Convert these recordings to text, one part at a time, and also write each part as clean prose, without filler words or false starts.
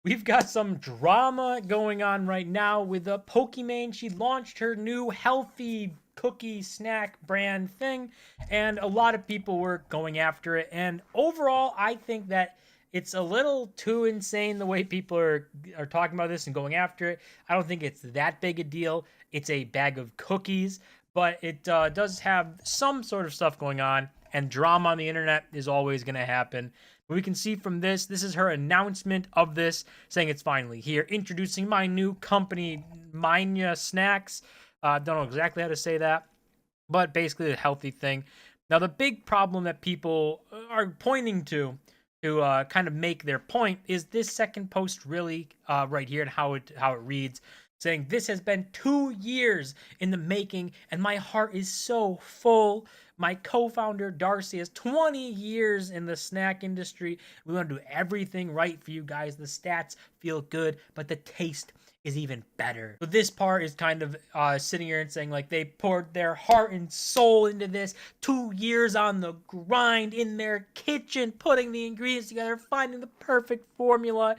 We've got some drama going on right now with Pokimane. She launched her new healthy cookie snack brand thing, and a lot of people were going after it. And overall, I think that it's a little too insane the way people are talking about this and going after it. I don't think it's that big a deal. It's a bag of cookies, but it does have some sort of stuff going on, and drama on the internet is always going to happen. We can see from this is her announcement of this, saying it's finally here, introducing my new company, Minya Snacks. Don't know exactly how to say that, but basically a healthy thing. Now, the big problem that people are pointing to kind of make their point is this second post really right here and how it reads, saying this has been 2 years in the making and my heart is so full. My co-founder Darcy has 20 years in the snack industry. We want to do everything right for you guys. The stats feel good, but the taste is even better. So this part is kind of sitting here and saying like they poured their heart and soul into this, 2 years on the grind in their kitchen, putting the ingredients together, finding the perfect formula.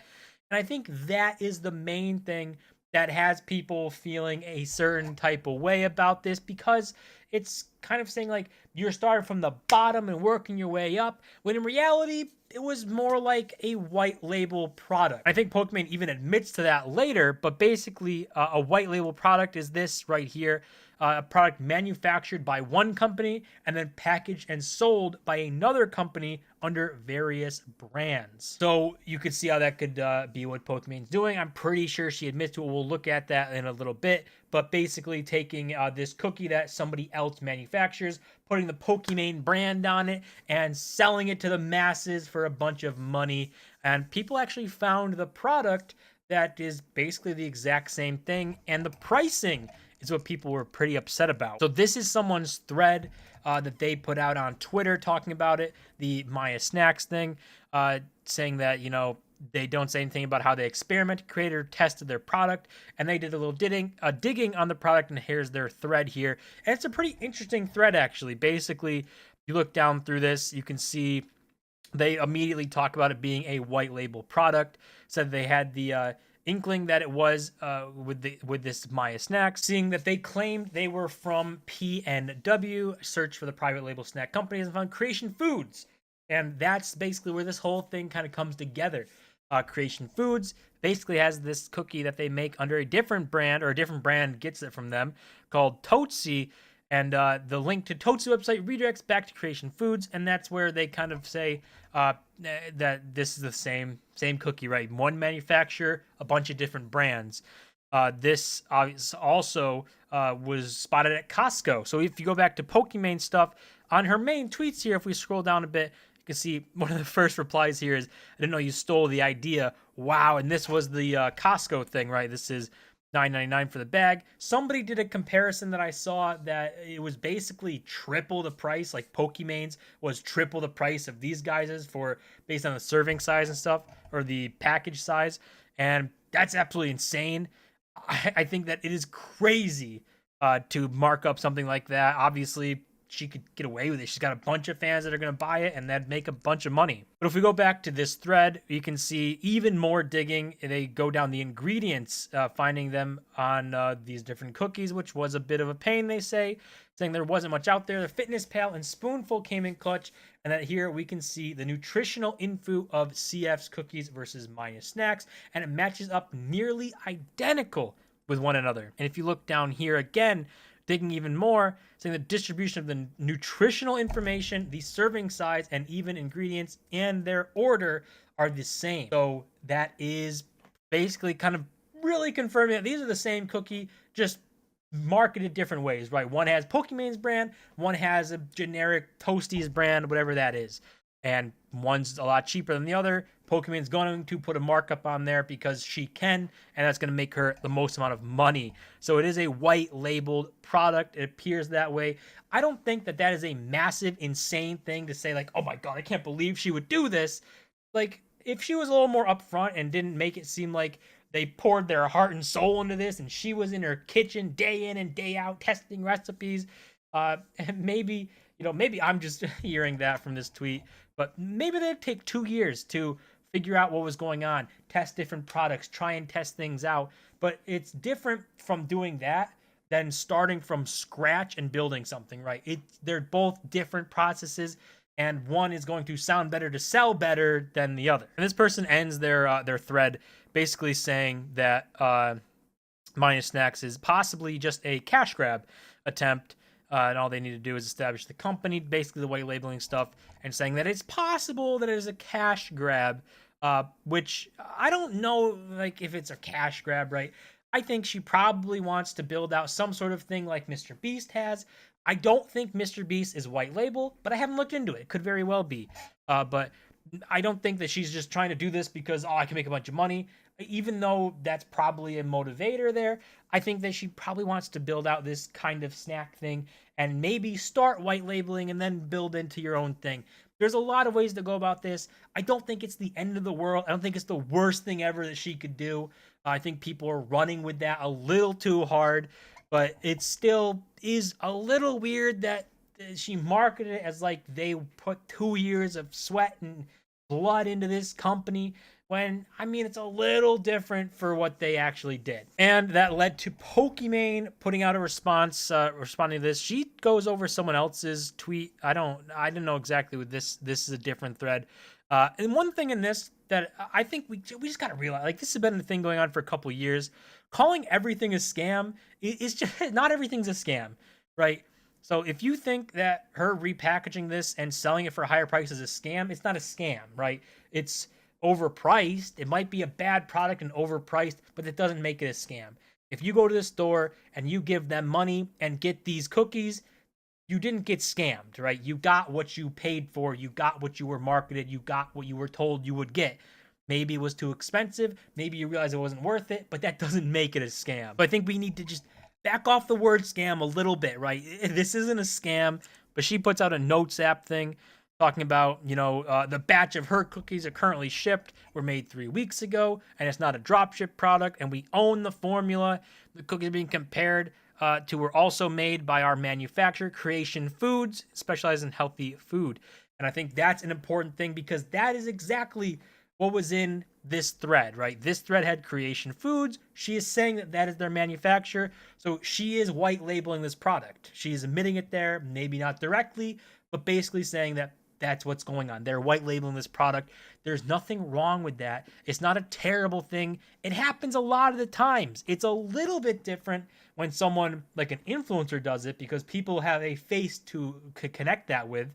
And I think that is the main thing that has people feeling a certain type of way about this, because it's kind of saying like you're starting from the bottom and working your way up, when in reality it was more like a white label product. I think Pokimane even admits to that later, but basically a white label product is this right here. A product manufactured by one company and then packaged and sold by another company under various brands. So you could see how that could be what Pokimane's doing. I'm pretty sure she admits to it. We'll look at that in a little bit. But basically taking this cookie that somebody else manufactures, putting the Pokimane brand on it, and selling it to the masses for a bunch of money. And people actually found the product that is basically the exact same thing, and the pricing is what people were pretty upset about. So this is someone's thread that they put out on Twitter talking about it, the Maya Snacks thing, saying that, you know, they don't say anything about how they experimented, created, or tested their product, and they did a little digging on the product, and here's their thread here. And it's a pretty interesting thread, actually. Basically, you look down through this, you can see they immediately talk about it being a white label product, said they had the inkling that it was with this Maya Snacks, seeing that they claimed they were from PNW, search for the private label snack companies, and found Creation Foods. And that's basically where this whole thing kind of comes together. Creation Foods basically has this cookie that they make under a different brand, or a different brand gets it from them, called Totsi. And the link to Totsi website redirects back to Creation Foods, and that's where they kind of say that this is the same cookie, right? One manufacturer, a bunch of different brands. This also was spotted at Costco. So if you go back to Pokimane stuff, on her main tweets here, if we scroll down a bit, you can see one of the first replies here is, I didn't know you stole the idea. Wow. And this was the Costco thing, right? This is $9.99 for the bag. Somebody did a comparison that I saw that it was basically triple the price. Like Pokimane's was triple the price of these guys's for based on the serving size and stuff, or the package size. And that's absolutely insane. I think that it is crazy to mark up something like that. Obviously, she could get away with it. She's got a bunch of fans that are going to buy it, and that'd make a bunch of money. But if we go back to this thread, you can see even more digging. They go down the ingredients, finding them on these different cookies, which was a bit of a pain, they say, saying there wasn't much out there. The Fitness Pal and Spoonful came in clutch, and that here we can see the nutritional info of CF's cookies versus Maya Snacks, and it matches up nearly identical with one another. And if you look down here again, digging even more, saying the distribution of the nutritional information, the serving size, and even ingredients and their order are the same. So that is basically kind of really confirming that these are the same cookie, just marketed different ways, right? One has Pokimane's brand, one has a generic Toasties brand, whatever that is. And one's a lot cheaper than the other. Pokimane's going to put a markup on there because she can, and that's going to make her the most amount of money. So it is a white labeled product. It appears that way. I don't think that that is a massive, insane thing to say like, oh my God, I can't believe she would do this. Like, if she was a little more upfront and didn't make it seem like they poured their heart and soul into this and she was in her kitchen day in and day out testing recipes, and maybe, maybe I'm just hearing that from this tweet, but maybe they'd take 2 years to figure out what was going on, test different products, try and test things out. But it's different from doing that than starting from scratch and building something, right? They're both different processes, and one is going to sound better to sell better than the other. And this person ends their thread basically saying that Minus Snacks is possibly just a cash grab attempt, and all they need to do is establish the company, basically the white labeling stuff, and saying that it's possible that it is a cash grab, which I don't know, like, if it's a cash grab, right? I think she probably wants to build out some sort of thing like Mr. Beast has. I don't think Mr. Beast is white label, but I haven't looked into it. Could very well be. But I don't think that she's just trying to do this because, oh, I can make a bunch of money. Even though that's probably a motivator there, I think that she probably wants to build out this kind of snack thing and maybe start white labeling and then build into your own thing. There's a lot of ways to go about this. I don't think it's the end of the world. I don't think it's the worst thing ever that she could do. I think people are running with that a little too hard, but it still is a little weird that she marketed it as like they put 2 years of sweat and blood into this company, when, I mean, it's a little different for what they actually did. And that led to Pokimane putting out a response, responding to this. She goes over someone else's tweet. I didn't know exactly what this is a different thread. And one thing in this that I think we just got to realize, like, this has been a thing going on for a couple of years. Calling everything a scam is just, not everything's a scam, right? So if you think that her repackaging this and selling it for a higher price is a scam, it's not a scam, right? It's overpriced. It might be a bad product and overpriced, but that doesn't make it a scam. If you go to the store and you give them money and get these cookies, you didn't get scammed, right? You got what you paid for. You got what you were marketed. You got what you were told you would get. Maybe it was too expensive. Maybe you realized it wasn't worth it, but that doesn't make it a scam. But I think we need to just back off the word scam a little bit, right? This isn't a scam, but she puts out a notes app thing talking about, the batch of her cookies are currently shipped, were made 3 weeks ago, and it's not a dropship product, and we own the formula. The cookies are being compared to were also made by our manufacturer, Creation Foods, specialized in healthy food. And I think that's an important thing because that is exactly what was in this thread, right? This thread had Creation Foods. She is saying that that is their manufacturer. So she is white labeling this product. She is admitting it there, maybe not directly, but basically saying that that's what's going on. They're white labeling this product. There's nothing wrong with that. It's not a terrible thing. It happens a lot of the times. It's a little bit different when someone like an influencer does it because people have a face to connect that with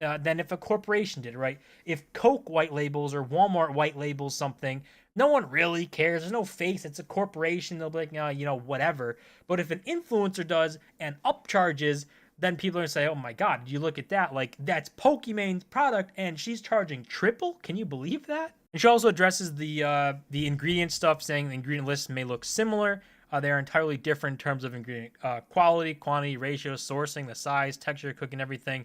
than if a corporation did, right? If Coke white labels or Walmart white labels something, no one really cares. There's no face. It's a corporation. They'll be like, whatever. But if an influencer does and upcharges, then people are going to say, oh my God, you look at that. Like, that's Pokimane's product and she's charging triple? Can you believe that? And she also addresses the ingredient stuff, saying the ingredient lists may look similar. They are entirely different in terms of ingredient quality, quantity, ratio, sourcing, the size, texture, cooking, everything.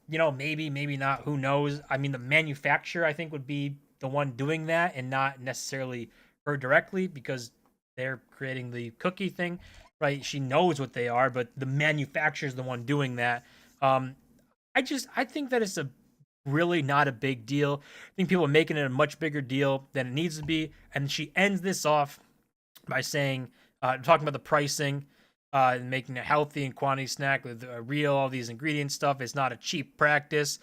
Maybe, maybe not. Who knows? I mean, the manufacturer, I think, would be the one doing that and not necessarily her directly because they're creating the cookie thing. Right, she knows what they are, but the manufacturer is the one doing that. I think that it's a really not a big deal. I think people are making it a much bigger deal than it needs to be. And she ends this off by saying, talking about the pricing, and making a healthy and quantity snack with all these ingredient stuff. It's not a cheap practice.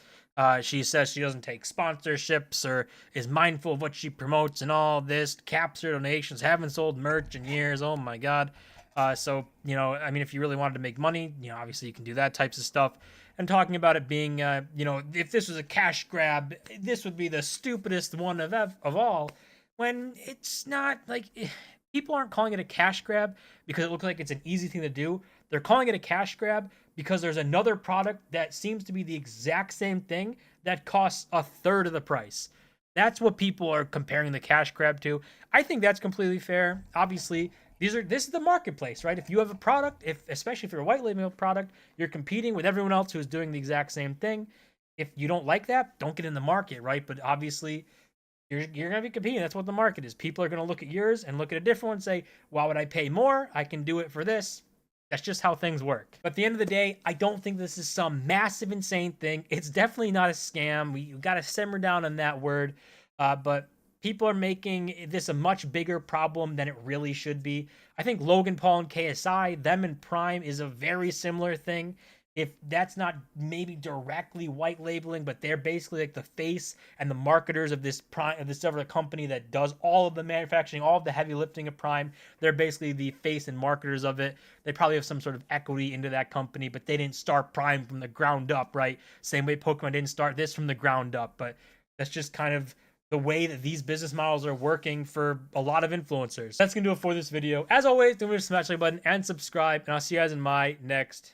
She says she doesn't take sponsorships or is mindful of what she promotes and all this. Caps her donations, haven't sold merch in years. Oh my God. If you really wanted to make money, obviously you can do that types of stuff. And talking about it being, if this was a cash grab, this would be the stupidest one of all. When it's not. Like, people aren't calling it a cash grab because it looks like it's an easy thing to do. They're calling it a cash grab because there's another product that seems to be the exact same thing that costs a third of the price. That's what people are comparing the cash grab to. I think that's completely fair. Obviously, this is the marketplace, right? If you have a product, especially if you're a white label product, you're competing with everyone else who is doing the exact same thing. If you don't like that, don't get in the market, right? But obviously, you're going to be competing. That's what the market is. People are going to look at yours and look at a different one and say, why would I pay more? I can do it for this. That's just how things work. But at the end of the day, I don't think this is some massive, insane thing. It's definitely not a scam. We got to simmer down on that word. But people are making this a much bigger problem than it really should be. I think Logan Paul and KSI, them and Prime, is a very similar thing. If that's not maybe directly white labeling, but they're basically like the face and the marketers of this Prime, of this other company that does all of the manufacturing, all of the heavy lifting of Prime. They're basically the face and marketers of it. They probably have some sort of equity into that company, but they didn't start Prime from the ground up, right? Same way Pokemon didn't start this from the ground up, but that's just kind of the way that these business models are working for a lot of influencers. That's gonna do it for this video. As always, don't forget to smash the like button and subscribe, and I'll see you guys in my next